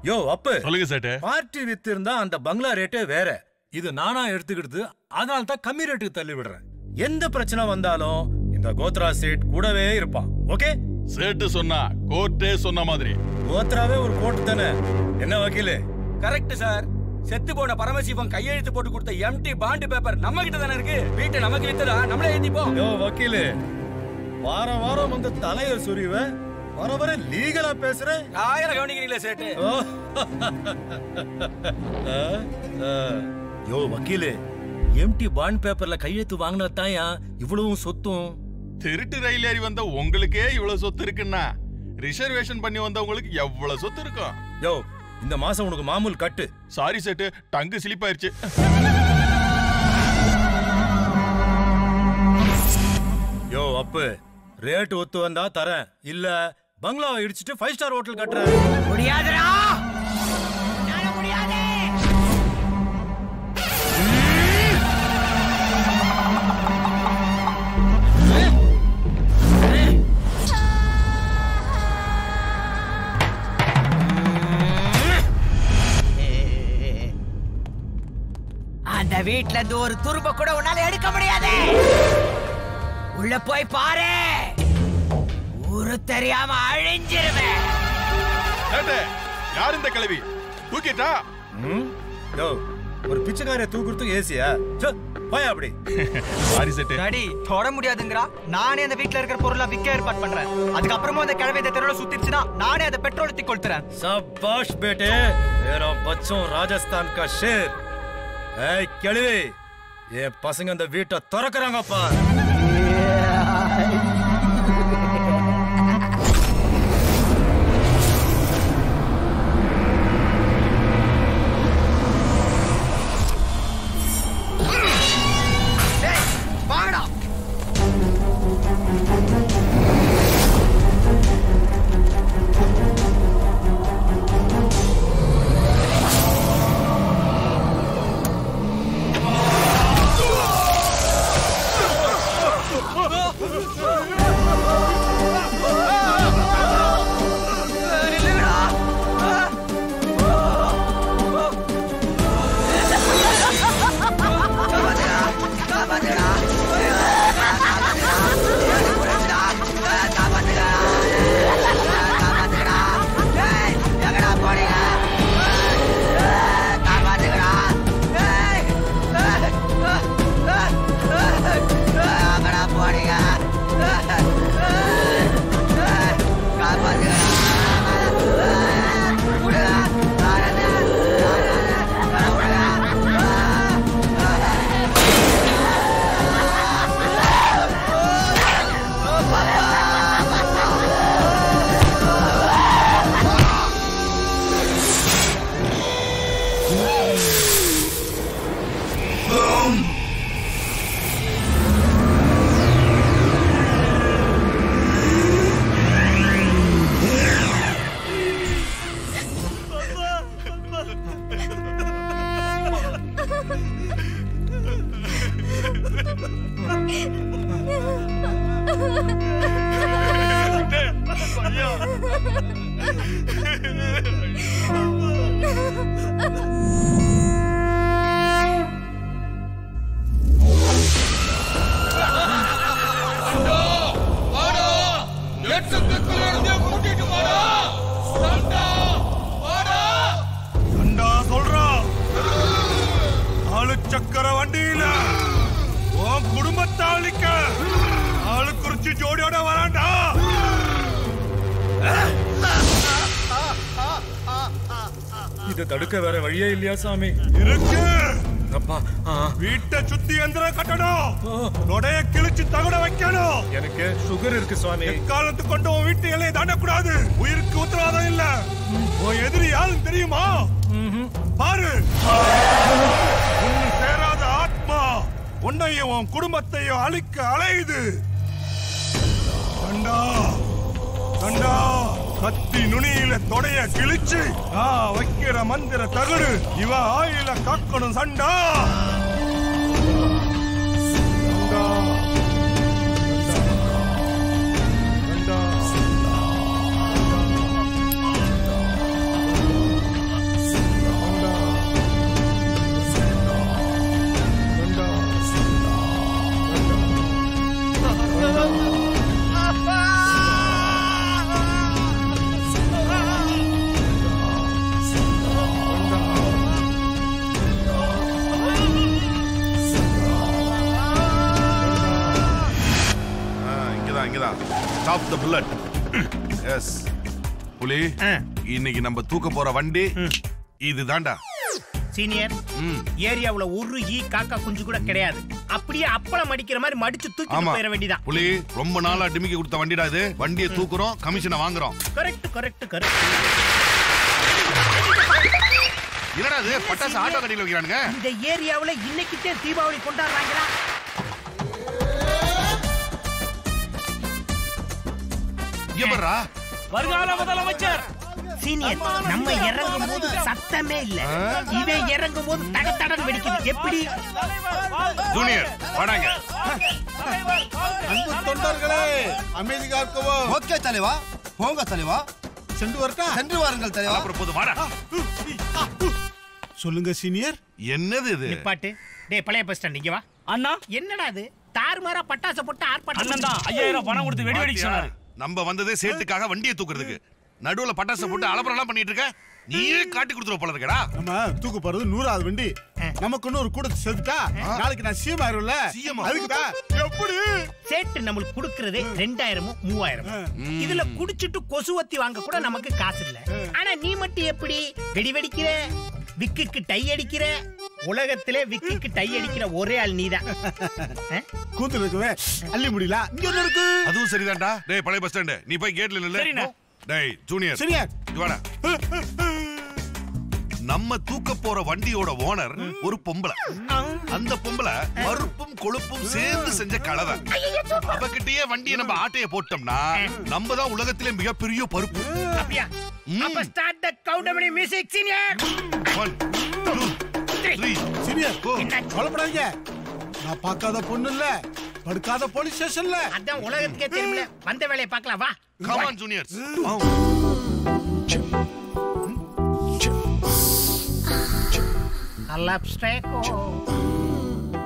யோ அப்ப சொல்லுங்க சேட்டு. Party with இருந்தா அந்த பங்களா ரேட்டே வேற. இது நானா எடுத்துக்கிட்டு அதனால தான் கம்மி ரேட்டுக்கு தள்ளி விடுறேன். எந்த பிரச்சனை வந்தாலும் இந்த கோத்ரா சேட் கூடவே இருப்பான். ஓகே? சேட்டு சொன்னா கோர்ட்டே சொன்ன மாதிரி. கோத்ராவே ஒரு கோர்ட் தானே. என்ன வக்கீலே? Correct sir. செத்து போன பரமசிவம் கையெழுத்து போட்டு கொடுத்த எம்டி பாண்ட் பேப்பர் நம்ம கிட்ட தானே இருக்கு. வீட்டை நமக்கு வித்ததா நம்மளே எழுதிப்போம். யோ வக்கீலே, வாரம் வாரம் வந்து தலைய சொறிவ, வர வர லீகலா பேசுற. ஆயிரம் கவனிக்கிறீங்களே சேட்டு. யோ வக்கீலே, எம்டி பாண்ட் பேப்பர்ல கையெழுத்து வாங்கினா தாயா இவ்வளவு சொத்தும். திருட்டு ரயில் ஏறி வந்த உங்களுக்கே இவ்வளவு சொத்து இருக்குன்னா ரிசர்வேஷன் பண்ணி வந்தவங்களுக்கு எவ்வளவு சொத்து இருக்கும்? யோ இந்த மாசம் உனக்கு மாமூல் கட்டு. சாரி சேட்டு, டங்கு ஸ்லிப் ஆயிருச்சு. யோ அப்பு, ரேட் ஒத்து வந்தா தரேன், இல்ல பங்களாவை இடிச்சிட்டு 5 ஸ்டார் ஹோட்டல் கட்டுறேன். முடியாதுடா, என்னால முடியாது. அந்த வீட்ல இருந்து ஒரு துரும்ப கூட உன்னால எடுக்க முடியாது. உள்ள போய் பாரு, ஊரு தெரியாம அழிஞ்சிருவேன். யார் இந்த கிழவி? தூக்கிட்டா? யோ ஒரு பிச்சைக்காரிய தூக்குறதுக்கு ஏசியா? போய் அப்படி. சாரி சேட்டு. டாடி தொட முடியாதுங்கறா. நானே அந்த வீட்ல இருக்கிற பொருளை விக்க ஏற்பாடு பண்றேன். அதுக்கப்புறமா அந்த கிழவி இந்த தெருவுல சுத்திடுச்சுனா நானே அந்த பெட்ரோல் ஊத்தி கொளுத்துறேன். शाबाश बेटे, मेरा बच्चों राजस्थान का शेर. ஏய் கிழவி, என் பசங்க அந்த வீட்டை திறக்கறாங்கப்பா. வாங்கடா. சக்கர வண்டியில உன் குடும்பத்தாளிக்க ஆளு குறிச்சி ஜோடியோட வராண்டா. இதை தடுக்க வேற வழியே இல்லையா சாமி? இருக்கு. அப்பா, வீட்டை சுத்தி எந்திரம் கட்டணும், நொடைய கிழிச்சு தகுட வைக்கணும். எனக்கு சுகர் இருக்கு சுவாமி. எக்காலத்து கொண்டு உன் வீட்டு எல்லையை தாண்டக்கூடாது. உயிருக்கு உத்தரவாதம் இல்ல. உன் எதிரி யாருன்னு தெரியுமா? பாரு, உன்னை சேராத ஆத்மா உன்னையும் உன் குடும்பத்தையும் அழிக்க அலையுது. கண்டா கண்டா, கத்தி நுனியில தொடைய கிழிச்சு வைக்கிற மந்திர தகடு இவ ஆயில காக்கணும் சண்டா. the bullet. Yes. புலி, இன்னைக்கு நம்ம தூக்க போற வண்டி இதுதான்டா. சீனியர், ஏரியாவுல ஒரு ஈ காக்கா குஞ்சு கூட கிடையாது. அப்படியே அப்பளம் அடிக்கிற மாதிரி மடிச்சு தூக்கி போயிட வேண்டியதான். புலி, ரொம்ப நாளா டிமிக்கி கொடுத்த வண்டிடா இது. வண்டியை தூக்குறோம், கமிஷனை வாங்குறோம். Correct correct correct. என்னடா இது பட்டாசு ஆட்டோ கடையில வைக்கிறானுங்க? இந்த ஏரியாவுல இன்னைக்குதே தீபாவளி கொண்டாடுறாங்களா? எப்பறா? வருகால முதலமைச்சர் சீனியர், நம்ம இறங்கும் போது சத்தமே இல்ல, இவன் இறங்கும் போது தடதடன் வெடிக்குது. எப்படி? ஜூனியர் வாடாங்க. அன்பு தொண்டர்களே, அமைதி காக்கவும். ஓகே தலைவா, போங்க தலைவா. சென்று வரட்டா? சென்று வாருங்கள் தலைவா. அப்புறம் போது வாடா. சொல்லுங்க சீனியர். என்னது இது? நிப்பாட்டு. டேய் பழைய பஸ் ஸ்டாண்ட் இங்க வா. அண்ணா, என்னடா இது? தாறுமாறா பட்டாசு போட்டு ஆர்ப்பாட்டம். அண்ணன் தான் 5000 பணம் கொடுத்து வெடி வெடிக்க சொன்னாரு. நம்ம வந்ததே சேட்டுக்காக வண்டியை தூக்குறதுக்கு. நடுவுல பட்டாசு போட்டு அலப்பறம் பண்ணிட்டு இருக்க. நீயே காட்டி கொடுத்துற போல இருக்கடா. நம்ம தூக்கு போறது 100வது வண்டி. நமக்கு இன்னொரு கூடத்தை சேர்த்துட்டா நாளைக்கு நான் சிஎம் ஆயிரும்ல. அதுக்குதான். எப்படி? சேட்டு நம்மளுக்கு கொடுக்கறதே 2000 3000. இதுல குடிச்சிட்டு கொசுவத்தி வாங்க கூட நமக்கு காசு இல்ல. ஆனா நீ மட்டும் எப்படி வெடி வெடிக்கிற? விக்குக்கு டை அடிக்கிற? உலகத்திலே விக்குக்கு டை அடிக்கிற ஒரே ஆள் நீதான். கூத்துல இருக்கவே அள்ளி முடியல. இங்க என்ன இருக்கு? அதுவும் சரிதான்டா. டேய் பழைய பஸ் ஸ்டாண்ட், நீ போய் கேட்ல நில்லு. டேய் ஜூனியர், சீனியர் இங்க வாடா. நம்ம தூக்க போற வண்டியோட ஓனர் ஒரு பொம்பளை. அந்த பொம்பளை பருப்பும் கொழுப்பும் சேர்ந்து செஞ்ச கலவை. அவகிட்டயே வண்டியை நம்ம ஆட்டைய போட்டோம்னா நம்ம தான் உலகத்திலே மிகப்பெரிய பருப்பு. அப்படியா? அப்ப start the Goundamani music senior. 1 2 3. Senior கவலைப்படாதீங்க. நான் பார்க்காத பொண்ணு இல்ல, படுக்காத போலீஸ் ஸ்டேஷன்ல. அதான் உலகத்துக்கே தெரியல. வந்த வேலையை பார்க்கலாம் வா. Come on juniors.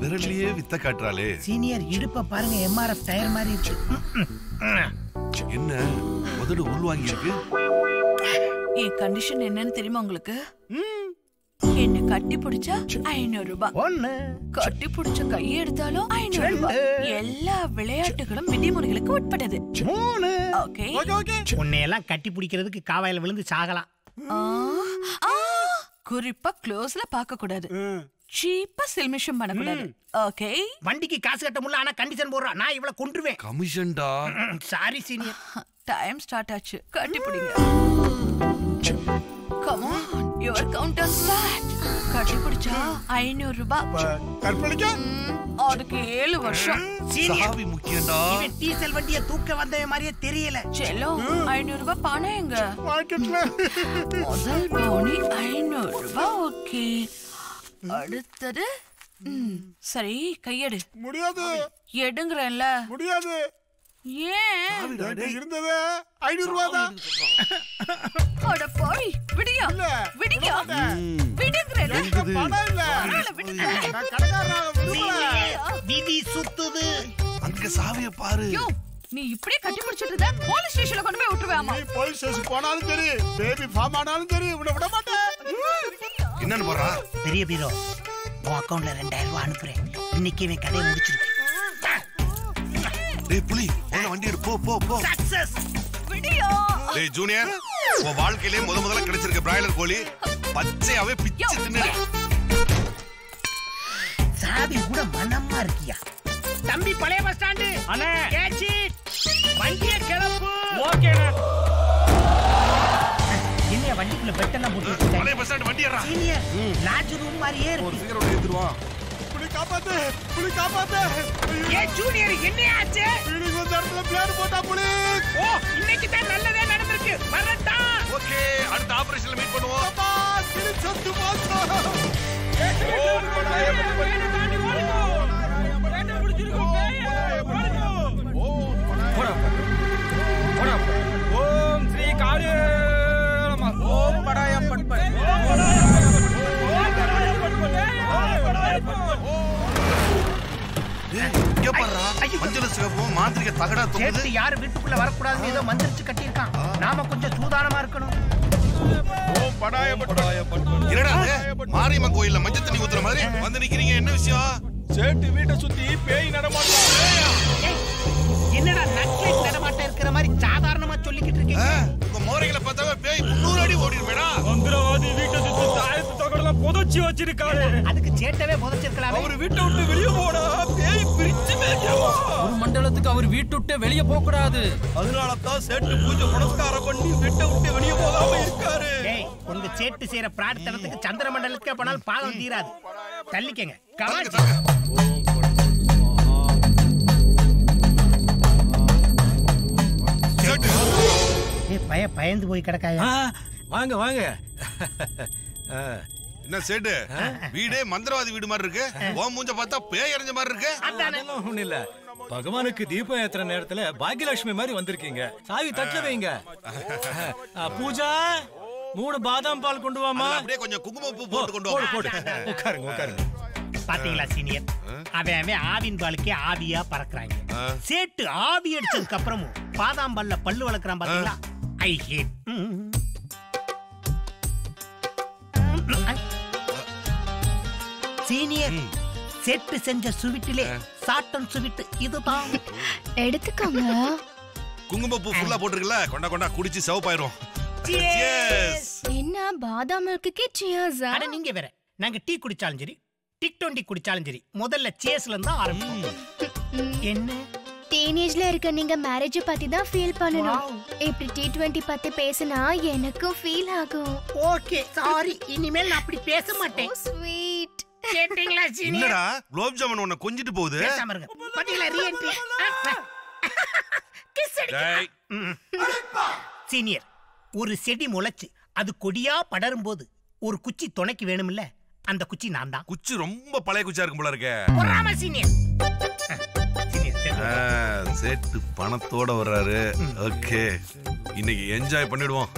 விரலியே வித்த காட்டுறாளே. சீனியர் இடுப்ப பாருங்க, எம்ஆர்எஃப் டயர் மாதிரி இருக்கு. என்ன உதடு உள்வாங்கி இருக்கு? என் கண்டிஷன் என்னன்னு தெரியுமா உங்களுக்கு? என்ன கட்டி பிடிச்சா 500 ரூபாய். கட்டி பிடிச்ச கையை எடுத்தாலும் 500 ரூபாய். எல்லா விளையாட்டுகளும் விதிமுறைகளுக்கு உட்பட்டது. Okay okay. உன்னையெல்லாம் கட்டி பிடிக்கிறதுக்கு காவாயில விழுந்து சாகலாம். குறிப்பா க்ளோஸ்ல பார்க்க கூடாது, சீப்பா சில்மிஷம் பண்ண கூடாது. ஓகே. வண்டிக்கு காசு கட்ட முடியல, ஆனா கண்டிஷன் போடுறா. நான் இவள கொன்றுவேன். கமிஷன்டா. Sorry senior. டைம் ஸ்டார்ட் ஆச்சு. கட்டி பிடிங்க. Come on, your counter start. கட்டி பிடிச்சா 500 ரூபாய். கற்பழிக்க அதுக்கு 7 வருஷம். சாவி முக்கியம்டா. இவன் டீசல் வண்டியை தூக்க வந்தவ மாதிரியே தெரியல. செல்லம், 500 ரூபாய் பணம் எங்க? பாக்கெட்ல. முதல் பவுனி 500 ரூபாய். ஓகே. அடுத்தது சரி, கையெடு. முடியாது. எடுங்கறேன்ல. முடியாது. ஏன்? இருந்தது 500 ரூபாய் தான். அட போய் விடியா. விடியா. விடுங்கறேன். பணம் இல்ல. நான் கடைக்காரனாக விரும்பல. விதி சுத்துது. அங்க சாவிய பாரு. யோ, நீ இப்படியே கட்டி பிடிச்சிட்டு இருந்த போலீஸ் ஸ்டேஷன்ல கொண்டு போய் விட்டுருவேமா? நீ போலீஸ் ஸ்டேஷன் போனாலும் சரி, பேபி ஃபார்ம் ஆனாலும் சரி, விட மாட்டேன். என்னன்னு போறா? பெரிய பீரோ, உன் அக்கவுண்ட்ல 2000 ரூபாய் அனுப்புறேன். இன்னைக்கு இவன் கதையை முடிச்சிருக்கு. டேய் புலி, உள்ள வண்டி எடு. போ போ போ. சக்சஸ். விடியா. டேய் ஜூனியர், உன் வாழ்க்கையிலே முதல்ல கிடைச்சிருக்க பிராய்லர் கோழி பச்சையாவே பிச்சு தின்னு. சாவி கூட மனமா இருக்கியா? தம்பி பழைய பஸ் ஸ்டாண்ட். அண்ணே கேட்ச் இட். வண்டியை கிளப்பு. ஓகேண்ணா. என்ன வண்டிக்குள்ள பெட்டெல்லாம் போட்டு வச்சிருக்க? பழைய பஸ் ஸ்டாண்ட் வண்டி ஏறா. சீனியர், லாட்ஜ் ரூம் மாதிரியே இருக்கு. ஒரு சீக்கிரம் ஏத்துருவான். புலி காப்பாத்து, புலி காப்பாத்து. ஏ ஜூனியர், என்ன ஆச்சு? வீட்டுக்கு வந்த இடத்துல பிளேன் போட்டா புலி. ஓ, இன்னைக்கு தான் நல்லதே நடந்திருக்கு. வரட்டா. ஓகே, அடுத்த ஆபரேஷன்ல மீட் பண்ணுவோம். அப்பா, கிளி சத்து போச்சோ. ஓம் ஸ்ரீ காளியே நமः. ஓம் படாய பட்பட். இங்க பாருடா, மஞ்சள் சிவப்பும் மாந்திரிக தகடா தொங்குது. சேட்டு யாரு வீட்டுக்குள்ள வரக்கூடாதுன்னு ஏதோ மந்திரிச்சு கட்டியிருக்கான். நாம கொஞ்சம் சூதானமா இருக்கணும். என்னடா இது? மாரியம்மன் கோயில்ல மஞ்சள் தண்ணி ஊத்துற மாதிரி வந்து நிக்கிறீங்க, என்ன விஷயம்? சேட்டு வீட்டை சுத்தி பேய் நடமாட்டம். என்னடா நக்லைட் நடமாட்டம் இருக்கு? இருக்கிற மாதிரி சாதாரணமா சொல்லிக்கிட்டு இருக்கீங்க. உங்க மோரைகளை பார்த்தாவே பேய் 300 அடி ஓடிடுமேடா. மந்திரவாதி வீட்டை சுத்தி தாயத்து தகடெல்லாம் புதைச்சி வச்சிருக்காரு. அதுக்கு சேட்டவே புதைச்சிருக்கலாம். அவர் வீட்டை விட்டு வெளியே போடா, பேய் பிரிச்சு மேய்க்கும். ஒரு மண்டலத்துக்கு அவர் வீட்டு விட்டு வெளியே போக கூடாது. அதனாலதான் சேட்டு பூஜை புனஸ்காரம் பண்ணி வீட்டை விட்டு வெளியே போகாம இருக்காரு. டேய், உங்க சேட்டு செய்யற பிரார்த்தனத்துக்கு சந்திர மண்டலத்துக்கு போனால் பாவம் தீராது. தள்ளிக்கங்க. பயந்து போய் கிடக்காயா? வாங்க வாங்க. என்ன சேட்டு, வீடே மந்திரவாதி வீடு மாதிரி இருக்கு. ஓம் மூஞ்ச பார்த்தா பேய் எறிஞ்ச மாதிரி இருக்கு. அதெல்லாம் ஒண்ணு இல்ல. பகவானுக்கு தீபம் ஏத்துற நேரத்துல பாக்கியலட்சுமி மாதிரி வந்திருக்கீங்க. சாவி தட்டுல வைங்க. பூஜா 3 பாதாம் பால் கொண்டு வாமா. அப்படியே கொஞ்சம் குங்குமப்பூ போட்டு கொண்டு வா. போடு. உட்காருங்க உட்காருங்க. பாத்தீங்களா சீனியர், அவன் ஆவின் பாலுக்கே ஆவியா பறக்குறாங்க. சேட்டு ஆவி அடிச்சதுக்கு அப்புறமும் பாதாம் பால்ல பல்லு வளர்க்கறான் பாத்தீங்களா? ஐ ஹேட். சீனியர், செட்டு செஞ்ச சுவிட்டிலே சாட்டன் சுவிட்டு இதுதான். எடுத்துக்கோங்க. குங்குமப்பூ ஃபுல்லா போட்டுருக்கல, கொண்டா கொண்டா குடிச்சு சிவப்பாயிரும். என்ன பாதாம் மில்க்குக்கே சியர்ஸ்? அட நீங்க வேற. நாங்க டீ குடிச்சாலும் சரி, டிக் 20 குடிச்சாலும் சரி, முதல்ல சேஸ்ல இருந்தா ஆரம்பிப்போம். என்ன டீனேஜ்ல இருக்க நீங்க மேரேஜ் பத்தி தான் ஃபீல் பண்ணணும். இப்படி T20 பத்தி பேசினா எனக்கும் ஃபீல் ஆகும். ஓகே சாரி, இனிமேல் நான் அப்படி பேச மாட்டேன். ஸ்வீட். கேட்டிங்களா சீனியர்? என்னடா குலோப் ஜாமுன் உன்னை கொஞ்சிட்டு போகுது. பேசாம இருங்க. பாத்தீங்களா ரீஎன்ட்ரி? கிஸ் அடிக்க. சீனியர், ஒரு செடி முளைச்சு அது கொடியா படரும் போது ஒரு குச்சி துணைக்கு வேணும்ல, அந்த குச்சி நான் தான். குச்சி ரொம்ப பழைய குச்சியா இருக்கும் போல இருக்கே. பொறாம சீனியர். சேட்டு பணத்தோட வர்றாரு. ஓகே, இன்னைக்கு என்ஜாய் பண்ணிடுவோம்.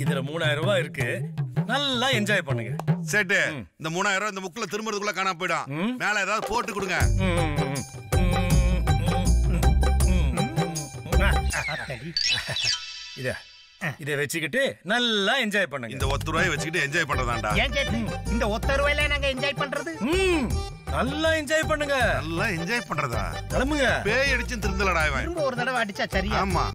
இதுல 3000 ரூபாய் இருக்கு, நல்லா என்ஜாய் பண்ணுங்க. சேட்டு, இந்த 3000 ரூபாய் இந்த முக்குல திரும்பறதுக்குள்ள காணாம போயிடும். மேல ஏதாவது போட்டு கொடுங்க. இத வச்சுக்கிட்டு நல்லா என்ஜாய் பண்ணுங்க. இந்த 10 ரூபாயை வச்சுக்கிட்டு என்ஜாய் பண்றதாண்டா. ஏன் கேட்டு இந்த 10 ரூபாயில நாங்க என்ஜாய் பண்றது? நல்லா என்ஜாய் பண்ணுங்க. நல்லா என்ஜாய் பண்றதா? கிளம்புங்க. பேய் அடிச்சு திருந்தலடா இவன். திரும்ப ஒரு தடவை அடிச்சா சரியா? ஆமா.